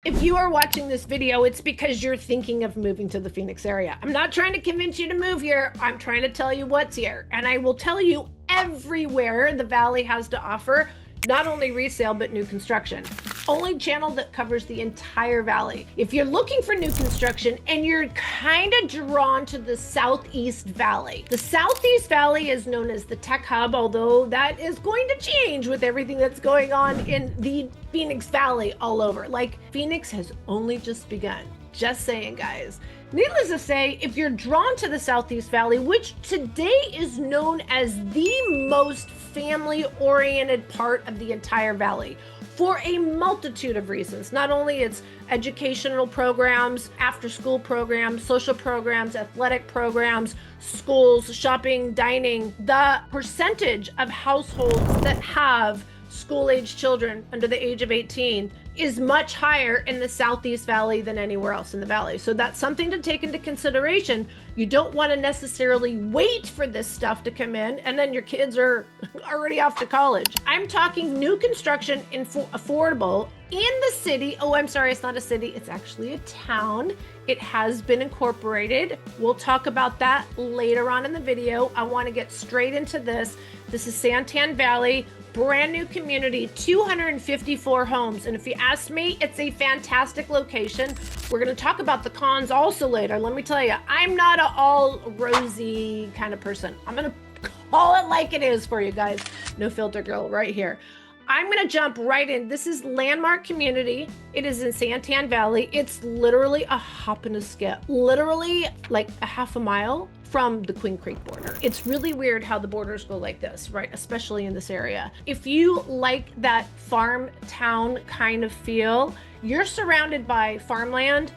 If you are watching this video, it's because you're thinking of moving to the Phoenix area. I'm not trying to convince you to move here. I'm trying to tell you what's here. And I will tell you everywhere the Valley has to offer, not only resale, but new construction. Only channel that covers the entire Valley. If you're looking for new construction and you're kind of drawn to the Southeast Valley, the Southeast Valley is known as the tech hub, although that is going to change with everything that's going on in the Phoenix Valley all over. Like, Phoenix has only just begun. Just saying, guys. Needless to say, if you're drawn to the Southeast Valley, which today is known as the most family-oriented part of the entire valley, for a multitude of reasons. Not only its educational programs, after-school programs, social programs, athletic programs, schools, shopping, dining, the percentage of households that have school-age children under the age of 18 is much higher in the Southeast Valley than anywhere else in the valley. So that's something to take into consideration. You don't want to necessarily wait for this stuff to come in and then your kids are already off to college. I'm talking new construction in affordable in the city. Oh, I'm sorry, it's not a city, it's actually a town. It has been incorporated. We'll talk about that later on in the video. I want to get straight into this. This is Santan Valley. Brand new community, 254 homes. And if you ask me, it's a fantastic location. We're going to talk about the cons also later. Let me tell you, I'm not an all rosy kind of person. I'm going to call it like it is for you guys. No filter girl right here. I'm going to jump right in. This is Landmark Community. It is in Santan Valley. It's literally a hop and a skip. Literally like a half a mile from the Queen Creek border. It's really weird how the borders go like this, right? Especially in this area. If you like that farm town kind of feel, you're surrounded by farmland,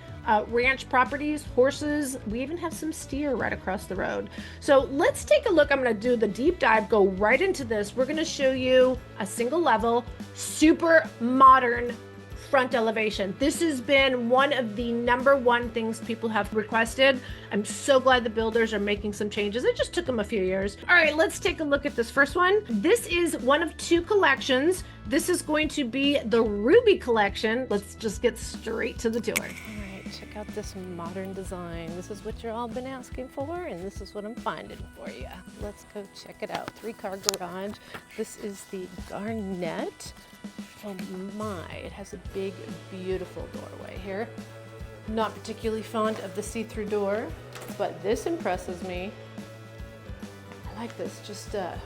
ranch properties, horses. We even have some steer right across the road. So let's take a look. I'm going to do the deep dive, go right into this. We're going to show you a single level, super modern front elevation. This has been one of the #1 things people have requested. I'm so glad the builders are making some changes. It just took them a few years. All right, let's take a look at this first one. This is one of 2 collections. This is going to be the Ruby collection. Let's just get straight to the tour. Check out this modern design. This is what you've all been asking for, and this is what I'm finding for you. Let's go check it out. 3-car garage. This is the Garnet. Oh my, it has a big, beautiful doorway here. Not particularly fond of the see-through door, but this impresses me. I like this. Just, oh,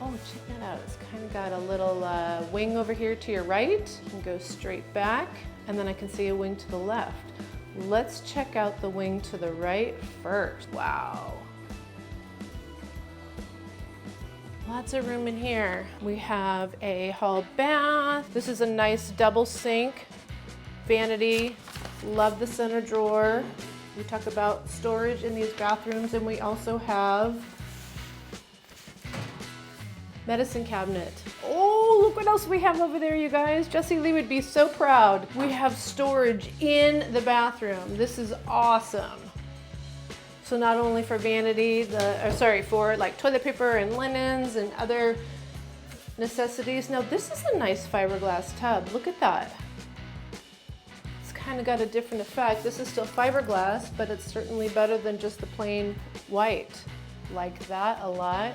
check that out. It's kind of got a little wing over here to your right. You can go straight back. And then I can see a wing to the left. Let's check out the wing to the right first. Wow. Lots of room in here. We have a hall bath. This is a nice double sink, vanity. Love the center drawer. We talk about storage in these bathrooms, and we also have medicine cabinet. Oh, look what else we have over there, you guys. Jessie Lee would be so proud. We have storage in the bathroom. This is awesome. So not only for vanity, for like toilet paper and linens and other necessities. Now this is a nice fiberglass tub. Look at that. It's kind of got a different effect. This is still fiberglass, but it's certainly better than just the plain white. Like that a lot.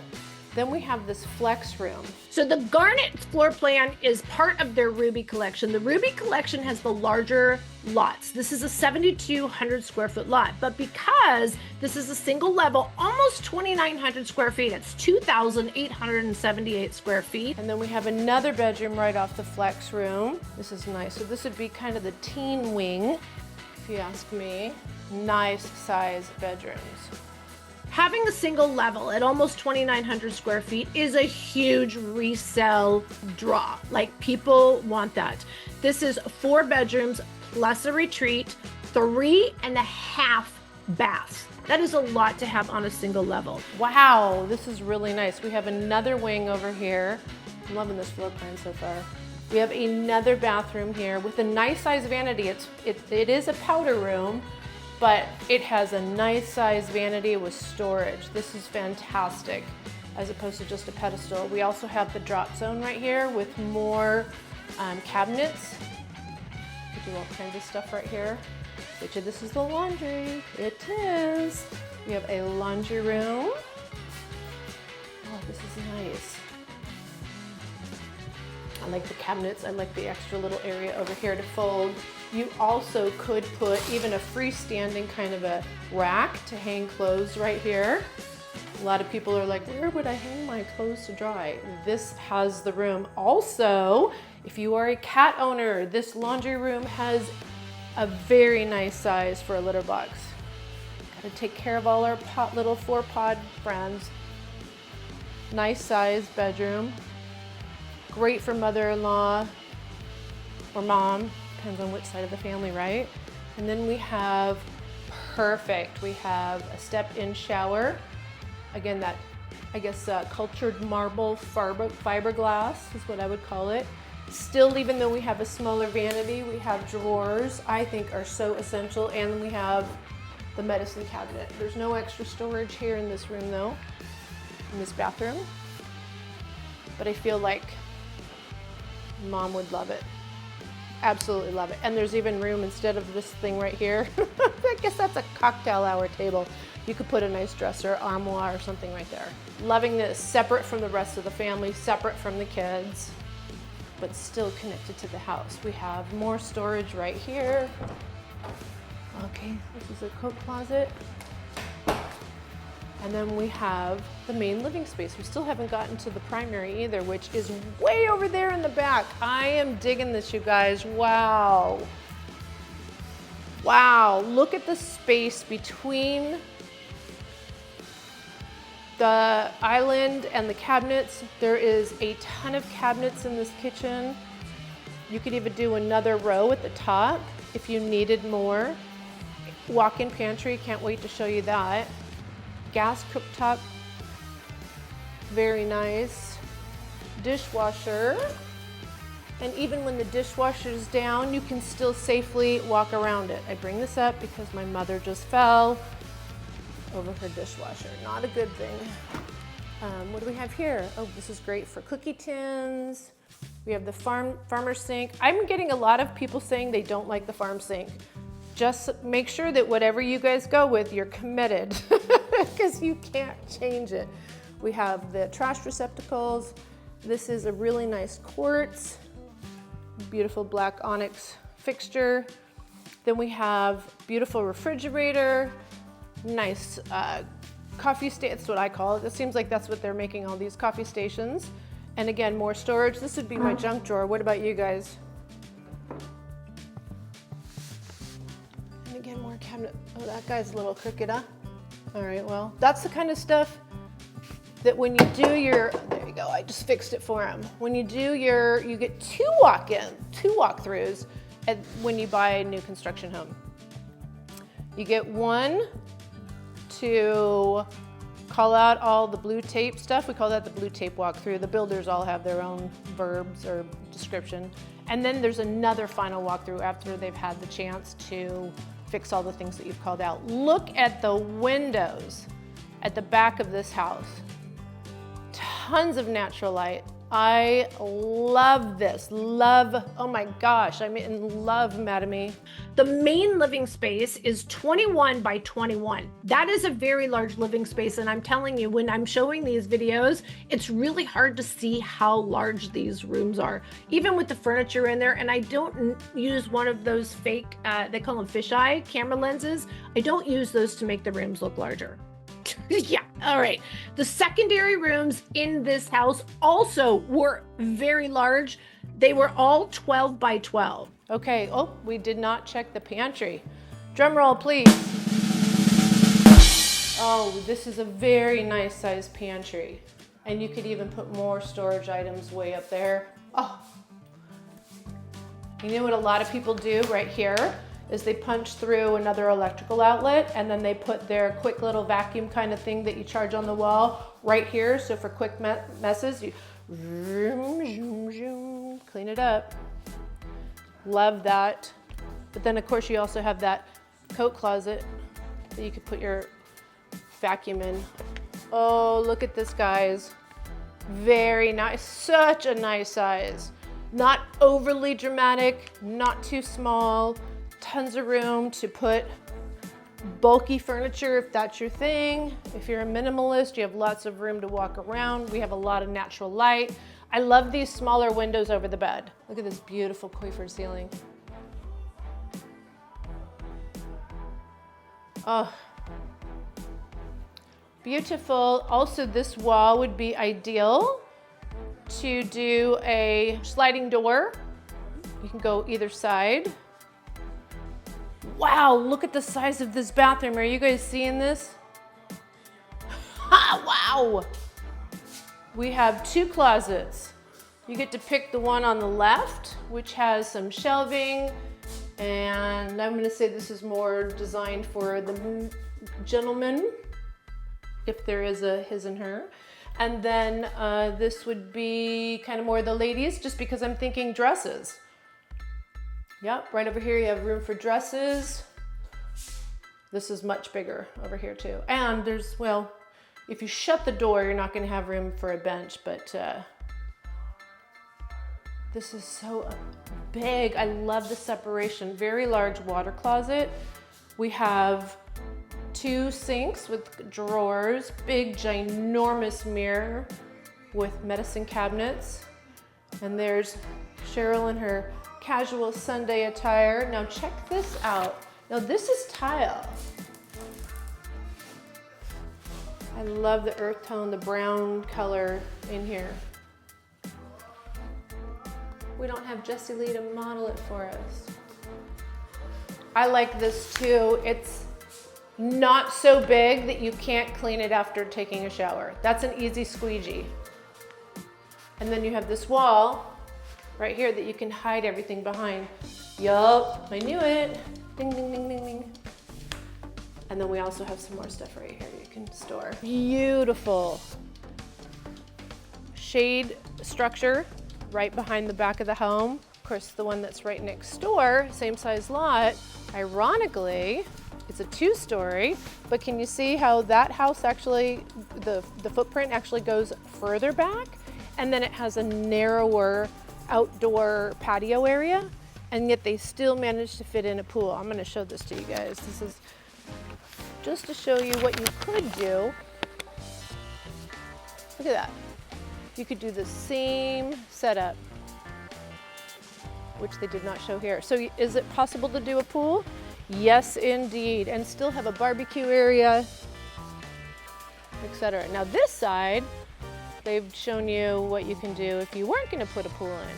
Then we have this flex room. So the Garnet floor plan is part of their Ruby collection. The Ruby collection has the larger lots. This is a 7,200 square foot lot, but because this is a single level, almost 2,900 square feet, it's 2,878 square feet. And then we have another bedroom right off the flex room. This is nice. So this would be kind of the teen wing, if you ask me. Nice size bedrooms. Having a single level at almost 2,900 square feet is a huge resale draw. Like, people want that. This is 4 bedrooms plus a retreat, 3.5 baths. That is a lot to have on a single level. Wow, this is really nice. We have another wing over here. I'm loving this floor plan so far. We have another bathroom here with a nice size vanity. It is a powder room, but it has a nice size vanity with storage. This is fantastic, as opposed to just a pedestal. We also have the drop zone right here with more cabinets. You can do all kinds of stuff right here. Bet you this is the laundry. It is. We have a laundry room. Oh, this is nice. I like the cabinets. I like the extra little area over here to fold. You also could put even a freestanding kind of a rack to hang clothes right here. A lot of people are like, where would I hang my clothes to dry? This has the room. Also, if you are a cat owner, this laundry room has a very nice size for a litter box. Gotta take care of all our little 4-pod friends. Nice size bedroom. Great for mother-in-law or mom, depends on which side of the family, right? And then we have, perfect, we have a step-in shower. Again, that, I guess, cultured marble fiberglass is what I would call it. Still, even though we have a smaller vanity, we have drawers, I think are so essential, and we have the medicine cabinet. There's no extra storage here in this room though, in this bathroom, but I feel like Mom would love it. Absolutely love it. And there's even room instead of this thing right here. I guess that's a cocktail hour table. You could put a nice dresser, armoire, or something right there. Loving this, separate from the rest of the family, separate from the kids, but still connected to the house. We have more storage right here. Okay, this is a coat closet. And then we have the main living space. We still haven't gotten to the primary either, which is way over there in the back. I am digging this, you guys. Wow. Wow, look at the space between the island and the cabinets. There is a ton of cabinets in this kitchen. You could even do another row at the top if you needed more. Walk-in pantry, can't wait to show you that. Gas cooktop, very nice. Dishwasher, and even when the dishwasher is down, you can still safely walk around it. I bring this up because my mother just fell over her dishwasher. Not a good thing. What do we have here? Oh, this is great for cookie tins. We have the farmer sink. I'm getting a lot of people saying they don't like the farm sink. Just make sure that whatever you guys go with, you're committed because you can't change it. We have the trash receptacles. This is a really nice quartz, beautiful black onyx fixture. Then we have beautiful refrigerator, nice coffee station, that's what I call it. It seems like that's what they're making all these coffee stations. And again, more storage. This would be my junk drawer. What about you guys? And again, more cabinet. Oh, that guy's a little crooked, huh? All right, well, that's the kind of stuff that when you do your, there you go, I just fixed it for him. When you do your, you get two walkthroughs when you buy a new construction home. You get one to call out all the blue tape stuff. We call that the blue tape walkthrough. The builders all have their own verbs or description. And then there's another final walkthrough after they've had the chance to fix all the things that you've called out. Look at the windows at the back of this house. Tons of natural light. I love this, oh my gosh, I'm in love, Madame. The main living space is 21 by 21. That is a very large living space, and I'm telling you, when I'm showing these videos, it's really hard to see how large these rooms are, even with the furniture in there. And I don't use one of those fake, they call them fisheye camera lenses. I don't use those to make the rooms look larger. Yeah, all right. The secondary rooms in this house also were very large. They were all 12 by 12. Okay, oh, we did not check the pantry. Drum roll, please. Oh, this is a very nice sized pantry. And you could even put more storage items way up there. Oh, you know what a lot of people do right here is they punch through another electrical outlet and then they put their quick little vacuum kind of thing that you charge on the wall right here. So for quick messes, you clean it up. Love that. But then of course you also have that coat closet that you could put your vacuum in. Oh, look at this, guys. Very nice, such a nice size. Not overly dramatic, not too small, tons of room to put bulky furniture if that's your thing. If you're a minimalist, you have lots of room to walk around. We have a lot of natural light. I love these smaller windows over the bed. Look at this beautiful coiffure ceiling. Oh, beautiful. Also, this wall would be ideal to do a sliding door. You can go either side. Wow, look at the size of this bathroom. Are you guys seeing this? Wow. We have 2 closets. You get to pick the one on the left, which has some shelving, and I'm gonna say this is more designed for the gentleman, if there is a his and her. And then this would be kind of more the ladies, just because I'm thinking dresses. Yep, right over here you have room for dresses. This is much bigger over here too. And there's, well, if you shut the door, you're not gonna have room for a bench, but this is so big. I love the separation. Very large water closet. We have 2 sinks with drawers, big ginormous mirror with medicine cabinets. And there's Cheryl in her casual Sunday attire. Now check this out. Now this is tile. I love the earth tone, the brown color in here. We don't have Jessie Lee to model it for us. I like this too. It's not so big that you can't clean it after taking a shower. That's an easy squeegee. And then you have this wall right here that you can hide everything behind. Yup, I knew it. Ding, ding, ding, ding, ding. And then we also have some more stuff right here you can store. Beautiful shade structure right behind the back of the home. Of course, the one that's right next door, same size lot, ironically, it's a 2-story, but can you see how that house actually, the footprint actually goes further back? And then it has a narrower outdoor patio area, and yet they still managed to fit in a pool. I'm gonna show this to you guys. This is just to show you what you could do. Look at that. You could do the same setup, which they did not show here. So is it possible to do a pool? Yes, indeed, and still have a barbecue area, etc. Now this side, they've shown you what you can do if you weren't gonna put a pool in.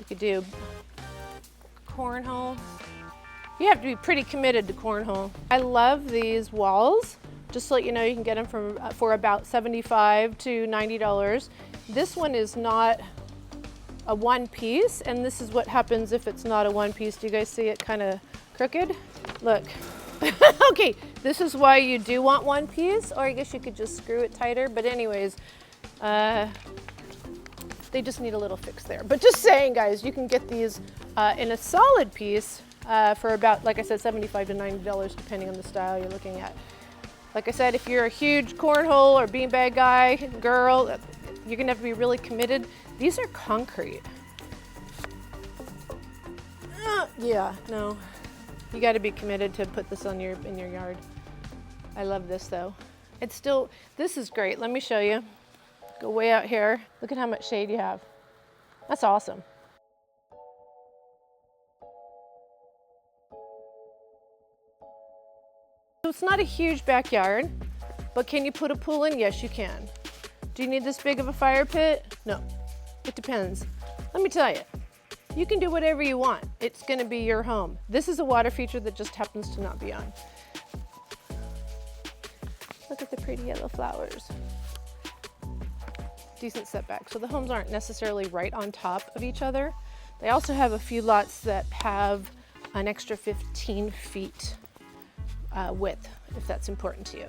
You could do cornhole. You have to be pretty committed to cornhole. I love these walls. Just to let you know, you can get them for about $75 to $90. This one is not a 1-piece, and this is what happens if it's not a 1-piece. Do you guys see it kind of crooked? Look. Okay, this is why you do want 1-piece, or I guess you could just screw it tighter, but anyways, they just need a little fix there. But just saying, guys, you can get these in a solid piece for about, like I said, $75 to $90, depending on the style you're looking at. Like I said, if you're a huge cornhole or beanbag guy, girl, you're gonna have to be really committed. These are concrete. Yeah, no. You gotta be committed to put this on in your yard. I love this though. It's still, this is great. Let me show you. Go way out here. Look at how much shade you have. That's awesome. So it's not a huge backyard, but can you put a pool in? Yes, you can. Do you need this big of a fire pit? No, it depends. Let me tell you, you can do whatever you want. It's gonna be your home. This is a water feature that just happens to not be on. Look at the pretty yellow flowers. Decent setback. So the homes aren't necessarily right on top of each other. They also have a few lots that have an extra 15 feet width, if that's important to you.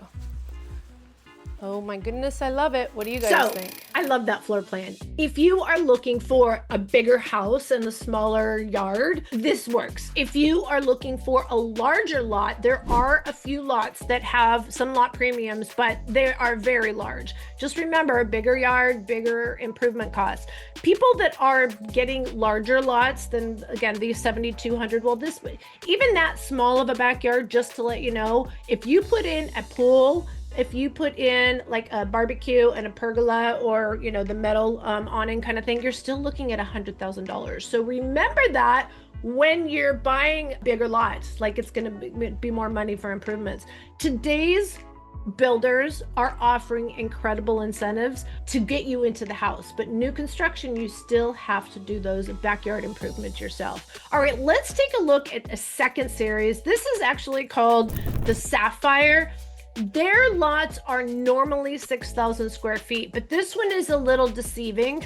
Oh my goodness, I love it. What do you guys think? I love that floor plan. If you are looking for a bigger house and a smaller yard, this works. If you are looking for a larger lot, there are a few lots that have some lot premiums, but they are very large. Just remember, bigger yard, bigger improvement costs. People that are getting larger lots than, again, these 7,200, well, this, even that small of a backyard, just to let you know, if you put in a pool, if you put in like a barbecue and a pergola, or the metal awning kind of thing, you're still looking at $100,000. So remember that when you're buying bigger lots, like it's going to be more money for improvements. Today's builders are offering incredible incentives to get you into the house, but new construction, you still have to do those backyard improvements yourself. All right, let's take a look at a second series. This is actually called the Sapphire. Their lots are normally 6,000 square feet, but this one is a little deceiving.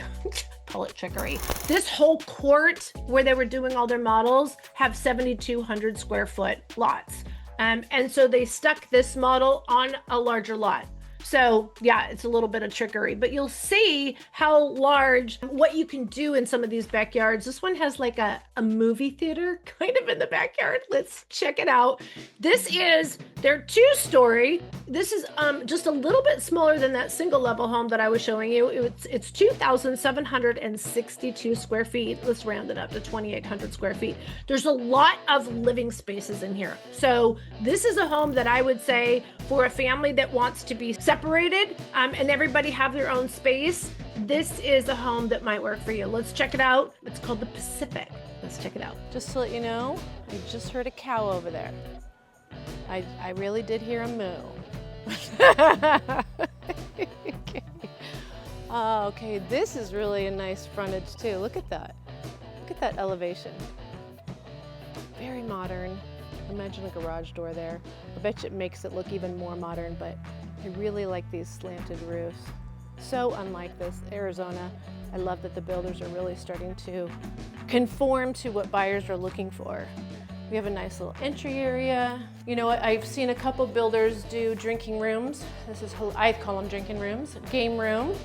Call it trickery. This whole court where they were doing all their models have 7,200 square foot lots. And so they stuck this model on a larger lot. So yeah, it's a little bit of trickery, but you'll see how large, what you can do in some of these backyards. This one has like a movie theater kind of in the backyard. Let's check it out. They're 2-story. This is just a little bit smaller than that single level home that I was showing you. It's 2,762 square feet. Let's round it up to 2,800 square feet. There's a lot of living spaces in here. So this is a home that I would say for a family that wants to be separated and everybody have their own space, this is a home that might work for you. Let's check it out. It's called the Pacific. Let's check it out. Just to let you know, I just heard a cow over there. I really did hear a moo. Okay, this is really a nice frontage too. Look at that. Look at that elevation. Very modern. Imagine a garage door there. I bet you it makes it look even more modern, but I really like these slanted roofs. So unlike this, Arizona. I love that the builders are really starting to conform to what buyers are looking for. We have a nice little entry area. You know what, I've seen a couple builders do drinking rooms. I call them drinking rooms. Game room.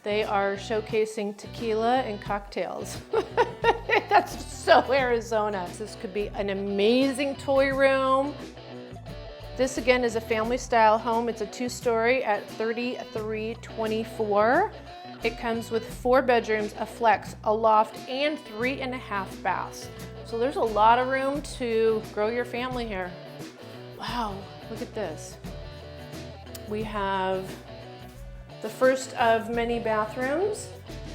They are showcasing tequila and cocktails. That's so Arizona. This could be an amazing toy room. This again is a family style home. It's a 2-story at 3324. It comes with 4 bedrooms, a flex, a loft, and 3.5 baths. So there's a lot of room to grow your family here. Wow, look at this. We have the first of many bathrooms.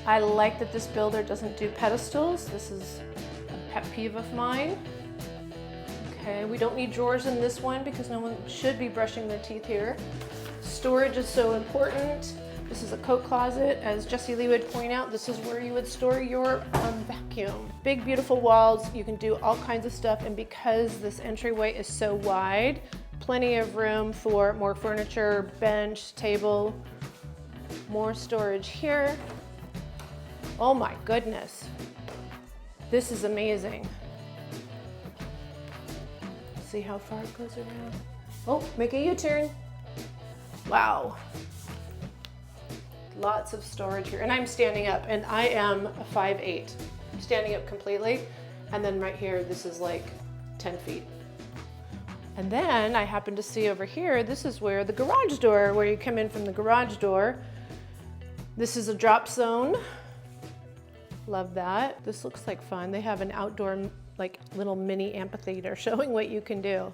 I like that this builder doesn't do pedestals. This is a pet peeve of mine. Okay, we don't need drawers in this one because no one should be brushing their teeth here. Storage is so important. This is a coat closet. As Jessie Lee would point out, this is where you would store your vacuum. Big, beautiful walls. You can do all kinds of stuff. And because this entryway is so wide, plenty of room for more furniture, bench, table, more storage here. Oh my goodness. This is amazing. See how far it goes around? Oh, make a U-turn. Wow. Lots of storage here. And I'm standing up, and I am a 5'8". I'm standing up completely. And then right here, this is like 10 feet. And then I happen to see over here, this is where the garage door, where you come in from the garage door. This is a drop zone. Love that. This looks like fun. They have an outdoor, like little mini amphitheater showing what you can do.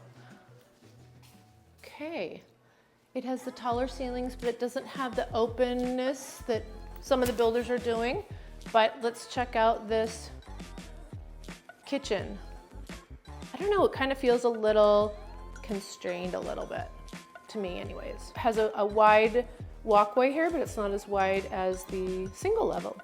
Okay. It has the taller ceilings, but it doesn't have the openness that some of the builders are doing. But let's check out this kitchen. I don't know, it kind of feels a little constrained a little bit, to me anyways. It has a wide walkway here, but it's not as wide as the single level.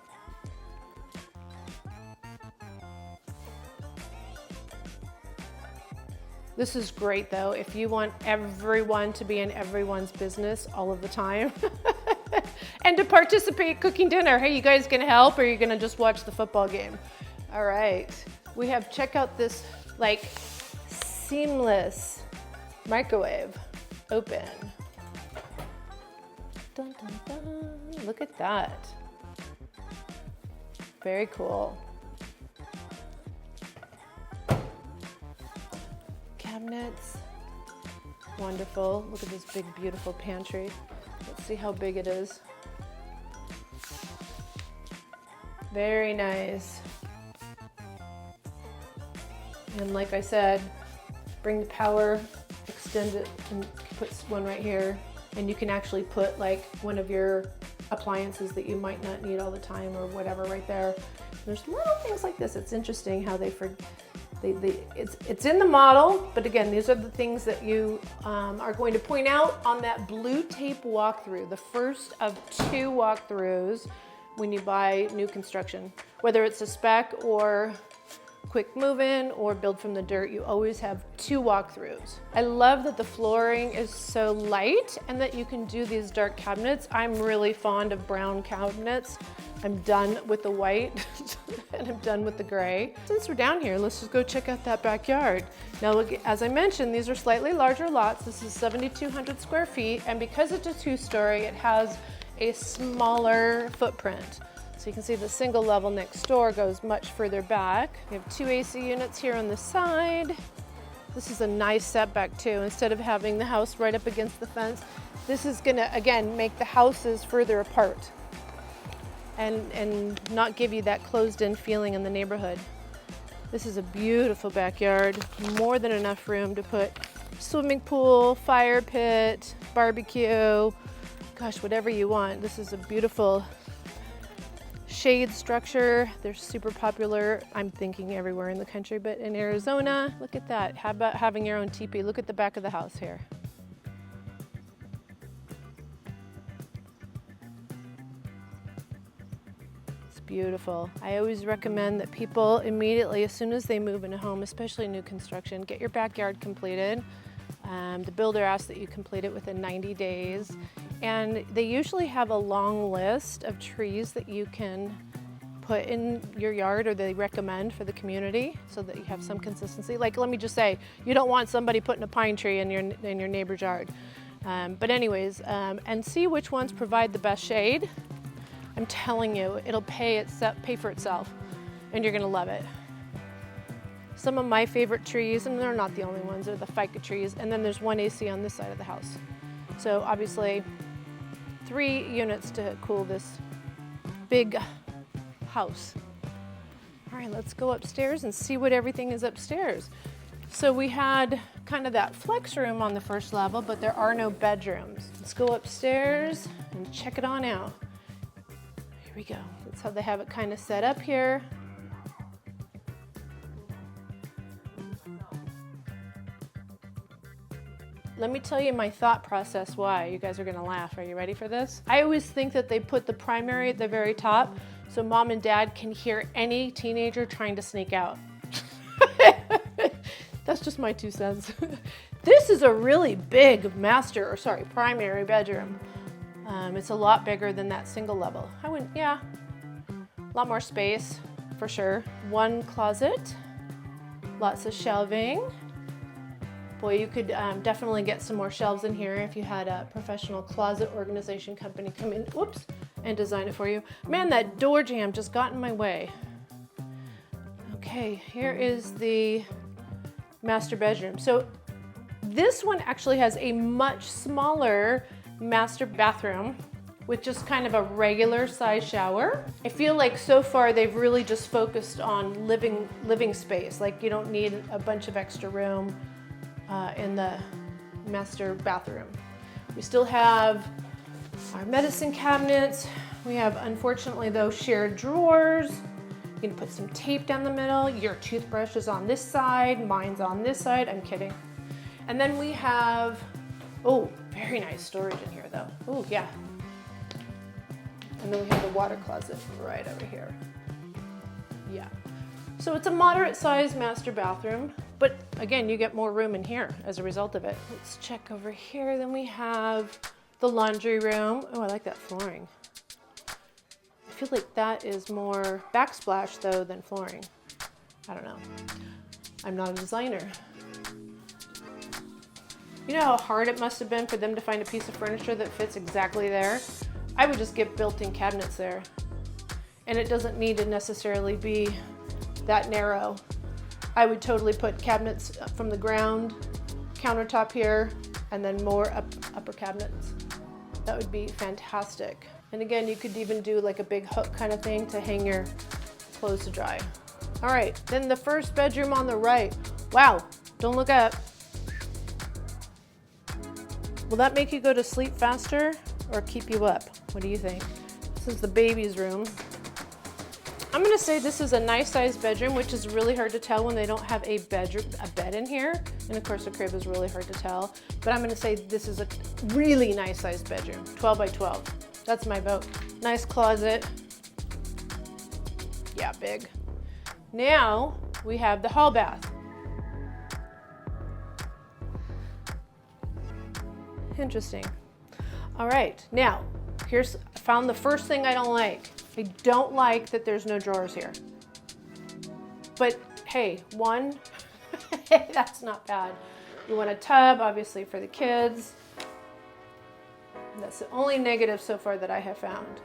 This is great though, if you want everyone to be in everyone's business all of the time and to participate cooking dinner. Hey, you guys gonna help, or are you gonna just watch the football game? All right, we have, check out this like seamless microwave, open. Dun, dun, dun. Look at that. Very cool. Cabinets. Wonderful. Look at this big, beautiful pantry. Let's see how big it is. Very nice. And like I said, bring the power, extend it, and put one right here. And you can actually put like one of your appliances that you might not need all the time or whatever right there. There's little things like this. It's interesting how it's in the model, but again, these are the things that you are going to point out on that blue tape walkthrough, the first of 2 walkthroughs when you buy new construction. Whether it's a spec or quick move-in or build from the dirt, you always have 2 walkthroughs. I love that the flooring is so light and that you can do these dark cabinets. I'm really fond of brown cabinets. I'm done with the white and I'm done with the gray. Since we're down here, let's just go check out that backyard. Now, look, as I mentioned, these are slightly larger lots. This is 7,200 square feet, and because it's a 2-story, it has a smaller footprint. So you can see the single level next door goes much further back. We have 2 AC units here on the side. This is a nice setback too. Instead of having the house right up against the fence, this is gonna, again, make the houses further apart and not give you that closed-in feeling in the neighborhood. This is a beautiful backyard, more than enough room to put swimming pool, fire pit, barbecue, gosh, whatever you want. This is a beautiful shade structure. They're super popular, I'm thinking everywhere in the country, but in Arizona, look at that. How about having your own teepee? Look at the back of the house here. It's beautiful. I always recommend that people immediately, as soon as they move in a home, especially new construction, get your backyard completed. The builder asks that you complete it within 90 days. And they usually have a long list of trees that you can put in your yard, or they recommend for the community, so that you have some consistency. Like, let me just say, you don't want somebody putting a pine tree in your neighbor's yard. But anyways, and see which ones provide the best shade. I'm telling you, it'll pay for itself, and you're gonna love it. Some of my favorite trees, and they're not the only ones, are the ficus trees, and then there's 1 AC on this side of the house. So obviously, 3 units to cool this big house. All right, let's go upstairs and see what everything is upstairs. So we had kind of that flex room on the first level, but there are no bedrooms. Let's go upstairs and check it on out. Here we go. That's how they have it kind of set up here. Let me tell you my thought process why. You guys are gonna laugh. Are you ready for this? I always think that they put the primary at the very top so mom and dad can hear any teenager trying to sneak out. That's just my 2 cents. This is a really big primary bedroom. It's a lot bigger than that single level. A lot more space for sure. 1 closet, lots of shelving. Boy, you could definitely get some more shelves in here if you had a professional closet organization company come in, and design it for you. Man, that door jamb just got in my way. Okay, here is the master bedroom. So this one actually has a much smaller master bathroom with just kind of a regular size shower. I feel like so far they've really just focused on living space. Like, you don't need a bunch of extra room in the master bathroom. We still have our medicine cabinets. We have, unfortunately though, shared drawers. You can put some tape down the middle. Your toothbrush is on this side, mine's on this side. I'm kidding. And then we have, very nice storage in here though. Oh yeah. And then we have the water closet right over here. Yeah. So it's a moderate sized master bathroom, but again, you get more room in here as a result of it. Let's check over here. Then we have the laundry room. Oh, I like that flooring. I feel like that is more backsplash though than flooring. I don't know. I'm not a designer. You know how hard it must have been for them to find a piece of furniture that fits exactly there? I would just get built-in cabinets there. And it doesn't need to necessarily be that narrow. I would totally put cabinets from the ground, countertop here, and then more upper cabinets. That would be fantastic. And again, you could even do like a big hook kind of thing to hang your clothes to dry. All right, then the first bedroom on the right. Wow, don't look up. Will that make you go to sleep faster or keep you up? What do you think? This is the baby's room. I'm gonna say this is a nice sized bedroom, which is really hard to tell when they don't have a bed in here. And of course the crib is really hard to tell, but I'm gonna say this is a really nice sized bedroom, 12 by 12. That's my vote. Nice closet. Yeah, big. Now we have the hall bath. Interesting. All right, now I found the first thing I don't like. I don't like that there's no drawers here. But hey, that's not bad. You want a tub, obviously, for the kids. That's the only negative so far that I have found.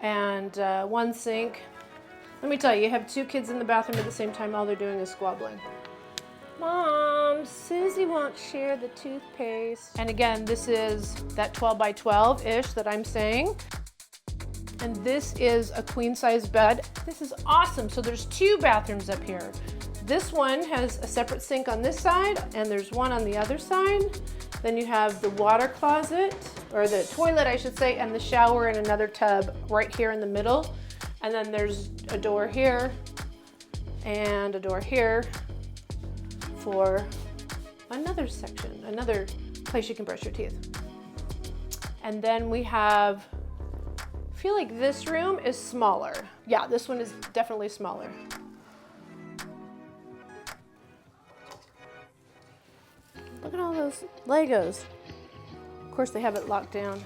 And one sink. Let me tell you, you have two kids in the bathroom at the same time, all they're doing is squabbling. Mom, Susie won't share the toothpaste. And again, this is that 12 by 12-ish that I'm saying. And this is a queen size bed. This is awesome. So there's two bathrooms up here. This one has a separate sink on this side and there's one on the other side. Then you have the water closet, or the toilet I should say, and the shower and another tub right here in the middle. And then there's a door here and a door here for another section, another place you can brush your teeth. And then we have, I feel like this room is smaller. Yeah, this one is definitely smaller. Look at all those Legos. Of course they have it locked down.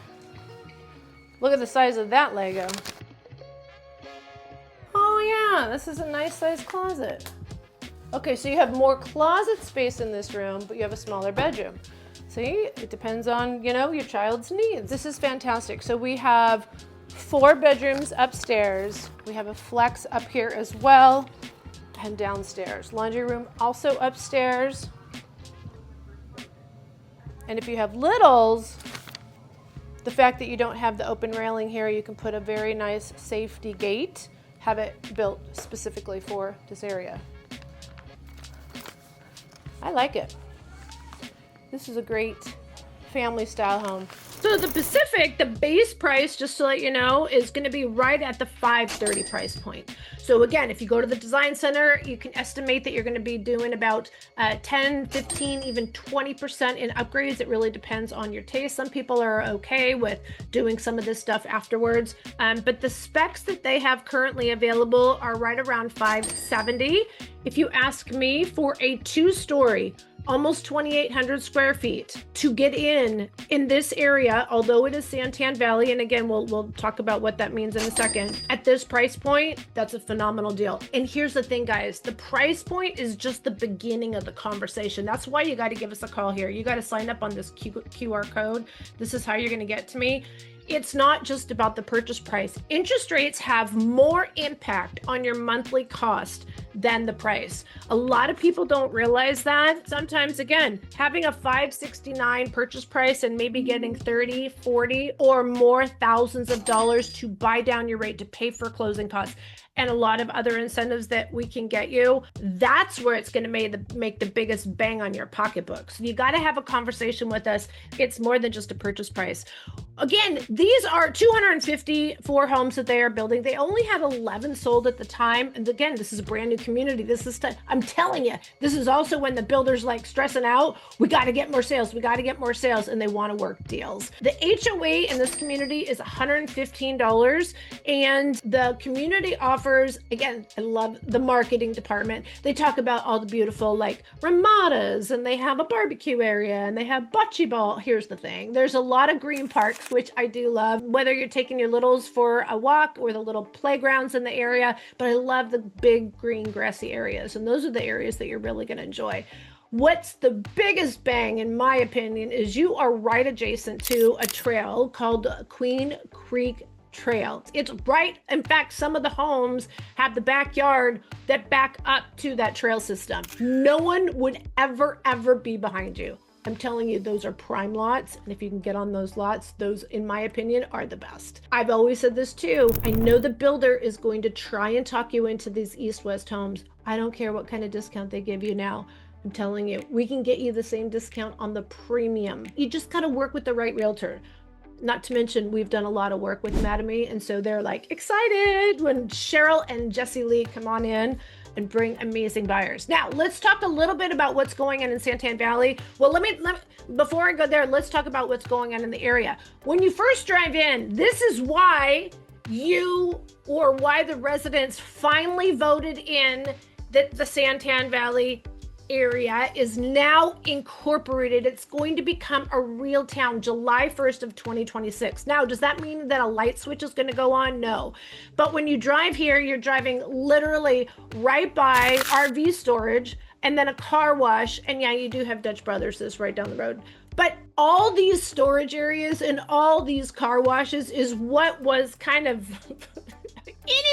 Look at the size of that Lego. Oh yeah, this is a nice sized closet. Okay, so you have more closet space in this room, but you have a smaller bedroom. See, it depends on, your child's needs. This is fantastic. So we have 4 bedrooms upstairs. We have a flex up here as well, and downstairs. Laundry room also upstairs. And if you have littles, the fact that you don't have the open railing here, you can put a very nice safety gate, have it built specifically for this area. I like it. This is a great family style home. So the Pacific, the base price, just to let you know, is going to be right at the $530 price point. So again, if you go to the design center, you can estimate that you're going to be doing about 10, 15, even 20% in upgrades. It really depends on your taste. Some people are okay with doing some of this stuff afterwards. But the specs that they have currently available are right around $570. If you ask me, for a 2-story, almost 2,800 square feet to get in this area, although it is Santan Valley, and again, we'll talk about what that means in a second. At this price point, that's a phenomenal deal. And here's the thing, guys, the price point is just the beginning of the conversation. That's why you got to give us a call here. You got to sign up on this QR code. This is how you're going to get to me. It's not just about the purchase price. Interest rates have more impact on your monthly cost than the price. A lot of people don't realize that. Sometimes, again, having a $569 purchase price and maybe getting 30, 40 or more thousands of dollars to buy down your rate to pay for closing costs and a lot of other incentives that we can get you, that's where it's going to make the biggest bang on your pocketbook. So you got to have a conversation with us. It's more than just a purchase price. Again, these are 254 homes that they are building. They only had 11 sold at the time. And again, this is a brand new community. I'm telling you, this is also when the builders like stressing out. We got to get more sales. We got to get more sales. And they want to work deals. The HOA in this community is $115. And the community offers, again, I love the marketing department. They talk about all the beautiful like ramadas, and they have a barbecue area, and they have bocce ball. Here's the thing. There's a lot of green parks, which I do love, whether you're taking your littles for a walk or the little playgrounds in the area, but I love the big green grassy areas. And those are the areas that you're really going to enjoy. What's the biggest bang, in my opinion, is you are right adjacent to a trail called Queen Creek Trail. It's right, in fact, some of the homes have the backyard that back up to that trail system. No one would ever be behind you. I'm telling you, those are prime lots. And if you can get on those lots, those, in my opinion, are the best. I've always said this too. I know the builder is going to try and talk you into these east-west homes. I don't care what kind of discount they give you now. I'm telling you, we can get you the same discount on the premium. You just got to work with the right realtor. Not to mention, we've done a lot of work with Madame, and so they're like excited when Cheryl and Jesse Lee come on in and bring amazing buyers. Now, let's talk a little bit about what's going on in Santan Valley. Well, let me before I go there, let's talk about what's going on in the area. When you first drive in, this is why the residents finally voted in that the Santan Valley area is now incorporated. It's going to become a real town July 1st of 2026. Now, does that mean that a light switch is going to go on? No. But when you drive here, you're driving literally right by RV storage and then a car wash. And yeah, you do have Dutch Brothers this right down the road. But all these storage areas and all these car washes is what was kind of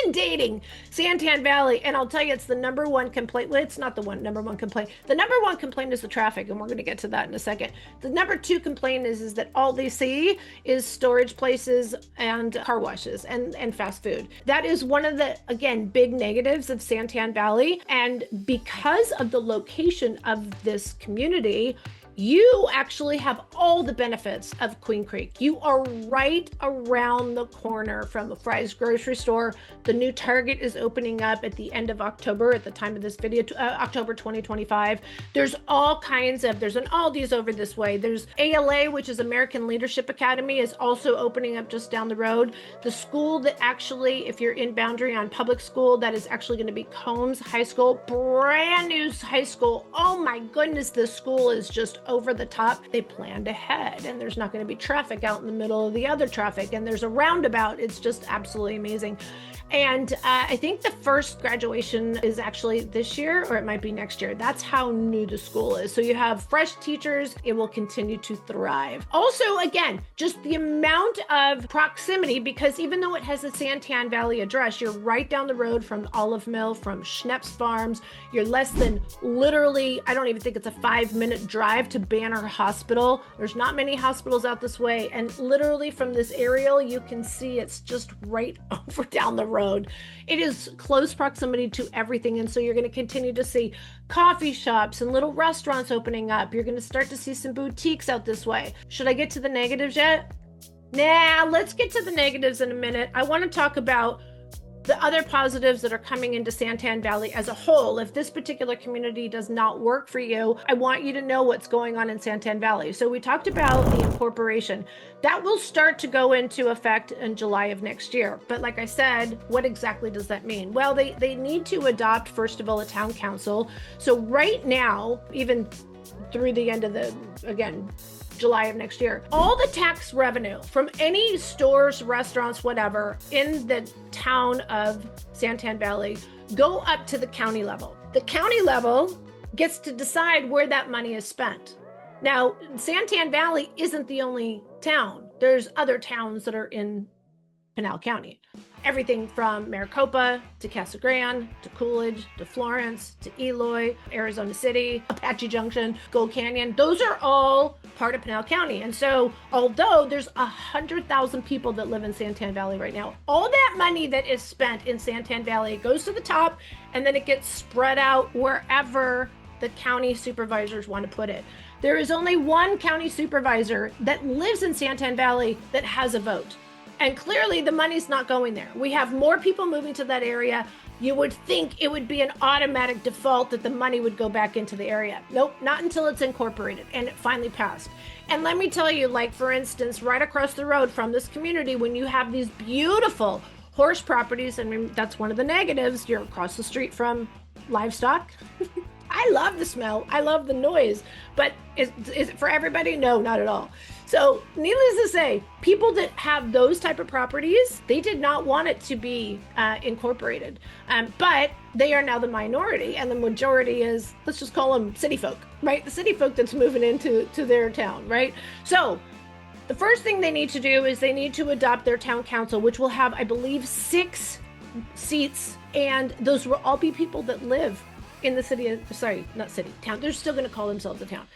inundating Santan Valley. And I'll tell you, it's the number one complaint. Well, it's not the number one complaint. The number one complaint is the traffic, and we're going to get to that in a second. The number two complaint is that all they see is storage places and car washes and fast food. That is one of the, again, big negatives of Santan Valley. And because of the location of this community, you actually have all the benefits of Queen Creek. You are right around the corner from the Fry's grocery store. The new Target is opening up at the end of October, at the time of this video, October 2025. There's all kinds of, there's an Aldi's over this way. There's ALA, which is American Leadership Academy, is also opening up just down the road. The school that actually, if you're in Boundary on public school, that is actually going to be Combs High School, brand new high school. Oh my goodness, this school is just over the top. They planned ahead, and there's not going to be traffic out in the middle of the other traffic, and there's a roundabout. It's just absolutely amazing. And I think the first graduation is actually this year, or it might be next year. That's how new the school is. So you have fresh teachers. It will continue to thrive. Also, again, just the amount of proximity, because even though it has a Santan Valley address, you're right down the road from Olive Mill, from Schnepp's Farms. You're less than, literally, I don't even think it's a 5-minute drive to Banner Hospital. There's not many hospitals out this way. And literally from this aerial, you can see it's just right over down the road. It is close proximity to everything. And so you're going to continue to see coffee shops and little restaurants opening up. You're going to start to see some boutiques out this way. Should I get to the negatives yet? Nah, let's get to the negatives in a minute. I want to talk about the other positives that are coming into Santan Valley as a whole. If this particular community does not work for you, I want you to know what's going on in Santan Valley. So we talked about the incorporation. That will start to go into effect in July of next year. But like I said, what exactly does that mean? Well, they need to adopt, first of all, a town council. So right now, even through the end of the, again, July of next year, all the tax revenue from any stores, restaurants, whatever in the town of Santan Valley go up to the county level. The county level gets to decide where that money is spent. Now, Santan Valley isn't the only town. There's other towns that are in Pinal County. Everything from Maricopa to Casa Grande to Coolidge to Florence to Eloy, Arizona City, Apache Junction, Gold Canyon. Those are all part of Pinal County. And so although there's 100,000 people that live in Santan Valley right now, all that money that is spent in Santan Valley goes to the top, and then it gets spread out wherever the county supervisors want to put it. There is only one county supervisor that lives in Santan Valley that has a vote. And clearly the money's not going there. We have more people moving to that area. You would think it would be an automatic default that the money would go back into the area. Nope, not until it's incorporated, and it finally passed. And let me tell you, like for instance, right across the road from this community, when you have these beautiful horse properties, and that's one of the negatives, you're across the street from livestock. I love the smell. I love the noise. But is it for everybody? No, not at all. So needless to say, people that have those type of properties, they did not want it to be incorporated. But they are now the minority, and the majority is, let's just call them city folk, right? The city folk that's moving into their town, right? So the first thing they need to do is they need to adopt their town council, which will have, I believe, 6 seats, and those will all be people that live in the city of, sorry, not city, town. They're still going to call themselves a town.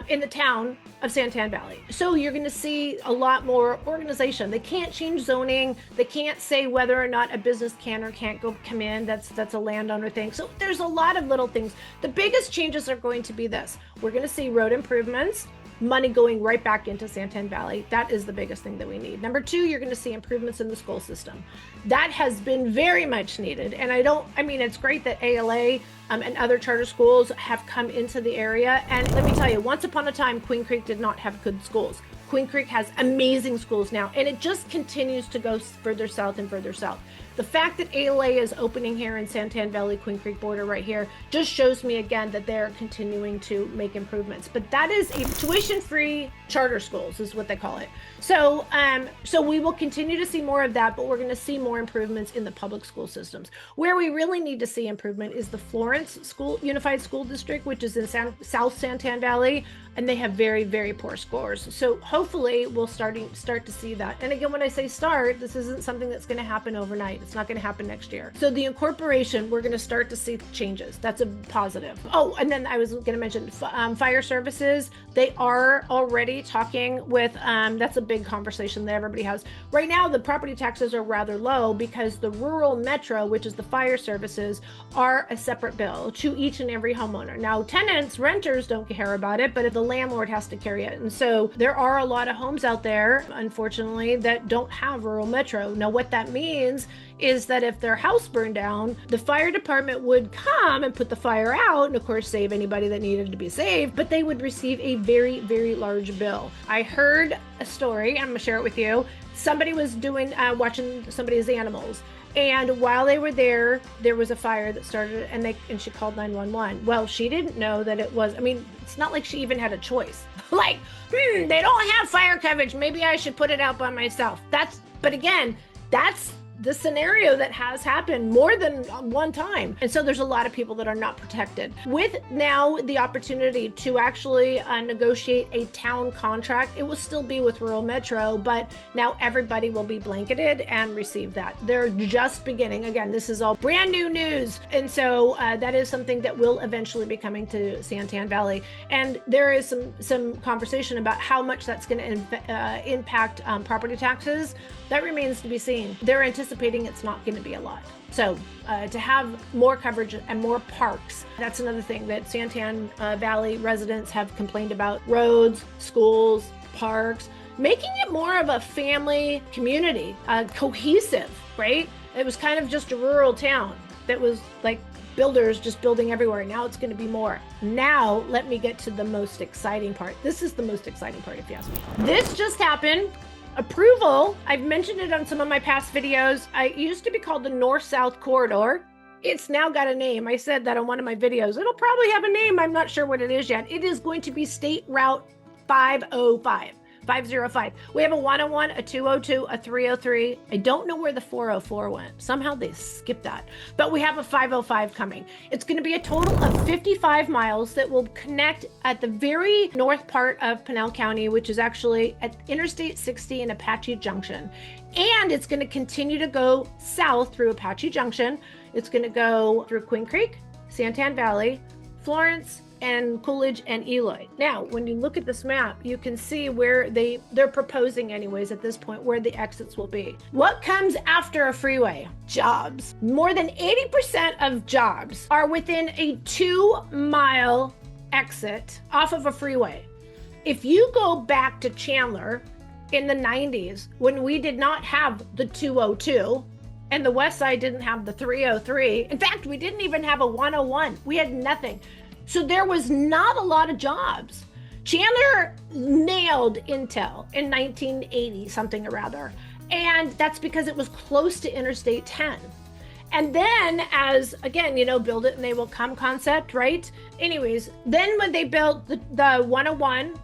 In the town of Santan Valley. So you're going to see a lot more organization. They can't change zoning. They can't say whether or not a business can or can't come in. That's a landowner thing. So there's a lot of little things. The biggest changes are going to be this. We're going to see road improvements, money going right back into Santan Valley. That is the biggest thing that we need. Number 2, you're going to see improvements in the school system. That has been very much needed. And I mean, it's great that ALA and other charter schools have come into the area. And let me tell you, once upon a time, Queen Creek did not have good schools. Queen Creek has amazing schools now, and it just continues to go further south and further south. The fact that ALA is opening here in Santan Valley, Queen Creek border right here, just shows me again that they're continuing to make improvements. But that is a tuition-free charter schools is what they call it. So, so we will continue to see more of that, but we're going to see more improvements in the public school systems. Where we really need to see improvement is the Florence Unified School District, which is in South Santan Valley, and they have very, very poor scores. So hopefully we'll start to see that. And again, when I say start, this isn't something that's going to happen overnight. It's not going to happen next year. So the incorporation, we're going to start to see changes. That's a positive. Oh, and then I was going to mention fire services. They are already talking with, that's a big conversation that everybody has. Right now, the property taxes are rather low because the rural metro, which is the fire services, are a separate bill to each and every homeowner. Now, tenants, renters don't care about it, but if the landlord has to carry it. And so there are a lot of homes out there, unfortunately, that don't have rural metro. Now, what that means is that if their house burned down, the fire department would come and put the fire out and of course save anybody that needed to be saved, but they would receive a very, very large bill. I heard a story, I'm gonna share it with you. Somebody was watching somebody's animals, and while they were there was a fire that started, and she called 911. Well, she didn't know that it was, I mean, it's not like she even had a choice. Like, they don't have fire coverage, maybe I should put it out by myself. But again, that's the scenario that has happened more than one time. And so there's a lot of people that are not protected. With now the opportunity to actually negotiate a town contract, it will still be with rural metro, but now everybody will be blanketed and receive that. They're just beginning. Again, this is all brand new news. And so that is something that will eventually be coming to Santan Valley. And there is some conversation about how much that's going to impact property taxes. That remains to be seen. They're anticipating it's not going to be a lot. So to have more coverage and more parks, that's another thing that Santan Valley residents have complained about. Roads, schools, parks, making it more of a family community, cohesive, right? It was kind of just a rural town that was like builders just building everywhere. Now it's going to be more. Now, let me get to the most exciting part. This is the most exciting part, if you ask me. This just happened. Approval, I've mentioned it on some of my past videos. It used to be called the North-South Corridor. It's now got a name. I said that on one of my videos. It'll probably have a name. I'm not sure what it is yet. It is going to be State Route 505. We have a 101, a 202, a 303. I don't know where the 404 went. Somehow they skipped that. But we have a 505 coming. It's going to be a total of 55 miles that will connect at the very north part of Pinal County, which is actually at Interstate 60 and Apache Junction. And it's going to continue to go south through Apache Junction. It's going to go through Queen Creek, Santan Valley, Florence, and Coolidge and Eloy. Now, when you look at this map, you can see where they're proposing anyways at this point where the exits will be. What comes after a freeway? Jobs. More than 80% of jobs are within a 2-mile exit off of a freeway. If you go back to Chandler in the 90s, when we did not have the 202, and the West Side didn't have the 303. In fact, we didn't even have a 101. We had nothing. So there was not a lot of jobs. Chandler nailed Intel in 1980, something or other. And that's because it was close to Interstate 10. And then as, again, build it and they will come concept, right? Anyways, then when they built the 101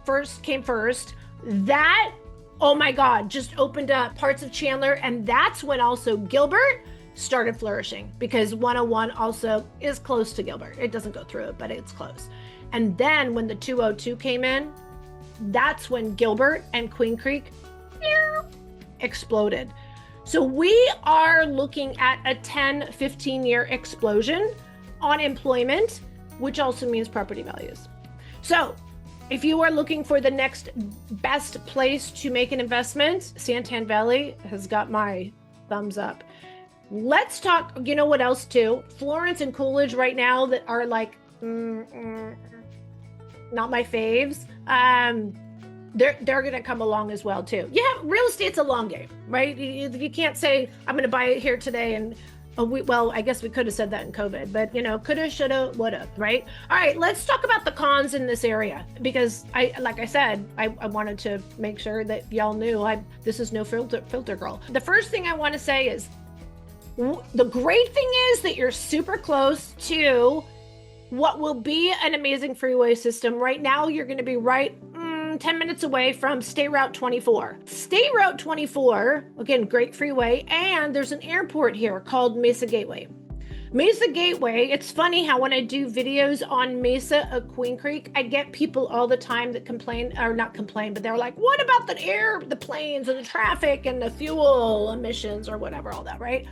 came first, That, oh my God, just opened up parts of Chandler. And that's when also Gilbert started flourishing, because 101 also is close to Gilbert. It doesn't go through it, but it's close. And then when the 202 came in, that's when Gilbert and Queen Creek exploded. So we are looking at a 10, 15-year explosion on employment, which also means property values. So if you are looking for the next best place to make an investment, Santan Valley has got my thumbs up. Let's talk, you know what else too? Florence and Coolidge right now that are like, not my faves. They're going to come along as well too. Yeah, real estate's a long game, right? You can't say, I'm going to buy it here today and well, I guess we could have said that in COVID, but you know, coulda, shoulda, woulda, right? All right, let's talk about the cons in this area, because like I said, I wanted to make sure that y'all knew this is no filter girl. The first thing I want to say is, the great thing is that you're super close to what will be an amazing freeway system. Right now, you're going to be right 10 minutes away from State Route 24. State Route 24, again, great freeway, and there's an airport here called Mesa Gateway. Mesa Gateway, it's funny how when I do videos on Mesa of Queen Creek, I get people all the time that complain, or not complain, but they're like, what about the planes and the traffic and the fuel emissions or whatever, all that, right?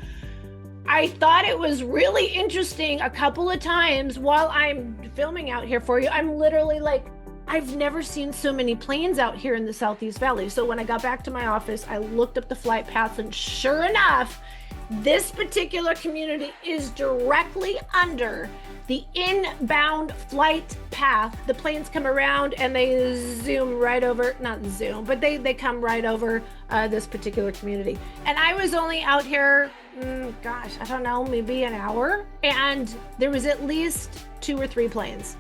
I thought it was really interesting a couple of times while I'm filming out here for you. I'm literally like, I've never seen so many planes out here in the Southeast Valley. So when I got back to my office, I looked up the flight paths, and sure enough, this particular community is directly under the inbound flight path. The planes come around and they zoom right over, not zoom, but they come right over this particular community. And I was only out here, gosh, I don't know, maybe an hour. And there was at least 2 or 3 planes.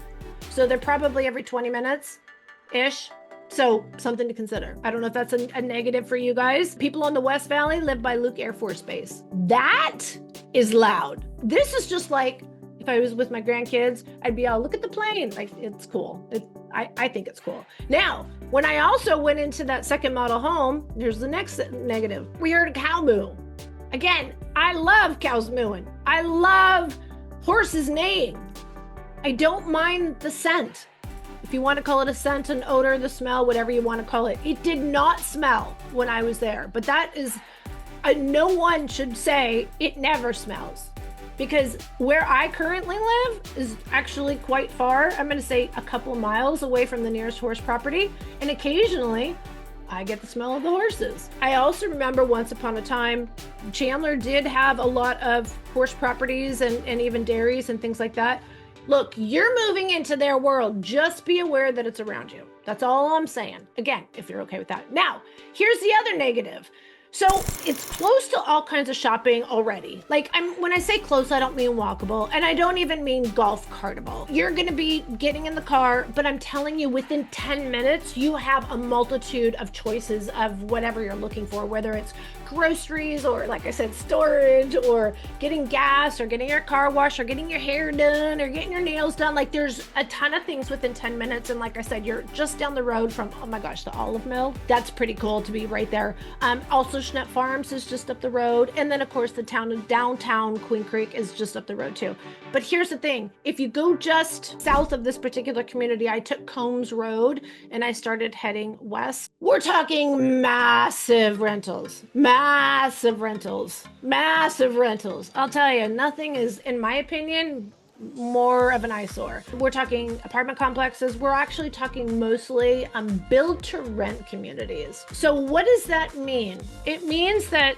So they're probably every 20 minutes-ish. So something to consider. I don't know if that's a negative for you guys. People on the West Valley live by Luke Air Force Base. That is loud. This is just like, if I was with my grandkids, I'd be all, look at the plane. Like, it's cool. I think it's cool. Now, when I also went into that second model home, here's the next negative. We heard a cow moo. Again, I love cows mooing. I love horses neighing. I don't mind the scent. If you want to call it a scent, an odor, the smell, whatever you want to call it. It did not smell when I was there, but that is, no one should say it never smells, because where I currently live is actually quite far. I'm going to say a couple miles away from the nearest horse property, and occasionally I get the smell of the horses. I also remember once upon a time, Chandler did have a lot of horse properties and even dairies and things like that. Look, you're moving into their world. Just be aware that it's around you. That's all I'm saying. Again, if you're okay with that. Now, here's the other negative. So it's close to all kinds of shopping already. Like, when I say close, I don't mean walkable, and I don't even mean golf cartable. You're gonna be getting in the car, but I'm telling you, within 10 minutes, you have a multitude of choices of whatever you're looking for, whether it's groceries or, like I said, storage, or getting gas, or getting your car washed, or getting your hair done, or getting your nails done. Like, there's a ton of things within 10 minutes. And like I said, you're just down the road from, oh my gosh, the Olive Mill. That's pretty cool to be right there. Also, Schnepp Farms is just up the road. And then of course the town of downtown Queen Creek is just up the road too. But here's the thing. If you go just south of this particular community, I took Combs Road and I started heading west. We're talking massive rentals, massive rentals, massive rentals. I'll tell you, nothing is, in my opinion, more of an eyesore. We're talking apartment complexes. We're actually talking mostly build to rent communities. So what does that mean? It means that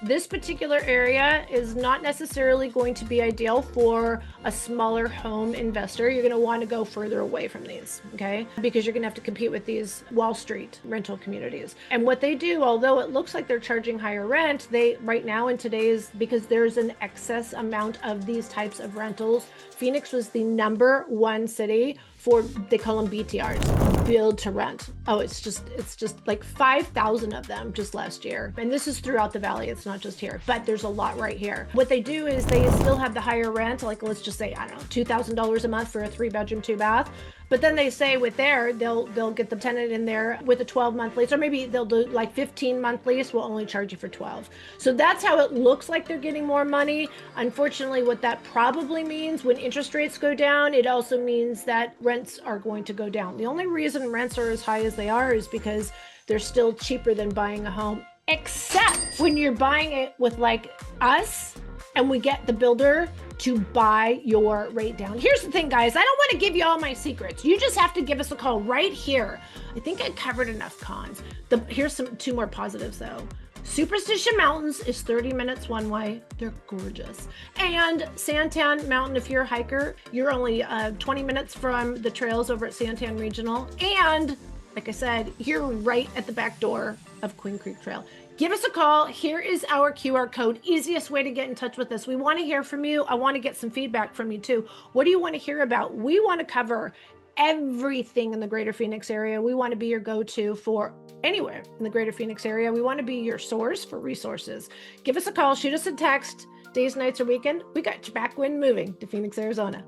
this particular area is not necessarily going to be ideal for a smaller home investor. You're going to want to go further away from these, okay? Because you're going to have to compete with these Wall Street rental communities. And what they do, although it looks like they're charging higher rent, they right now in today's, because there's an excess amount of these types of rentals, Phoenix was the #1 city for, they call them BTRs, build to rent. Oh, it's just like 5,000 of them just last year. And this is throughout the valley. It's not just here, but there's a lot right here. What they do is they still have the higher rent. Like, let's just say, I don't know, $2,000 a month for a 3-bedroom, 2-bath. But then they say with there, they'll get the tenant in there with a 12-month lease, or maybe they'll do like 15-month lease, we'll only charge you for 12. So that's how it looks like they're getting more money. Unfortunately, what that probably means when interest rates go down, it also means that rents are going to go down. The only reason rents are as high as they are is because they're still cheaper than buying a home, except when you're buying it with like us and we get the builder to buy your rate down. Here's the thing, guys. I don't want to give you all my secrets. You just have to give us a call right here. I think I covered enough cons. Here's two more positives, though. Superstition Mountains is 30 minutes one way. They're gorgeous. And Santan Mountain, if you're a hiker, you're only 20 minutes from the trails over at Santan Regional. And like I said, you're right at the back door of Queen Creek Trail. Give us a call. Here is our QR code. Easiest way to get in touch with us. We want to hear from you. I want to get some feedback from you too. What do you want to hear about? We want to cover everything in the greater Phoenix area. We want to be your go-to for anywhere in the greater Phoenix area. We want to be your source for resources. Give us a call. Shoot us a text. Days, nights, or weekend. We got your back when moving to Phoenix, Arizona.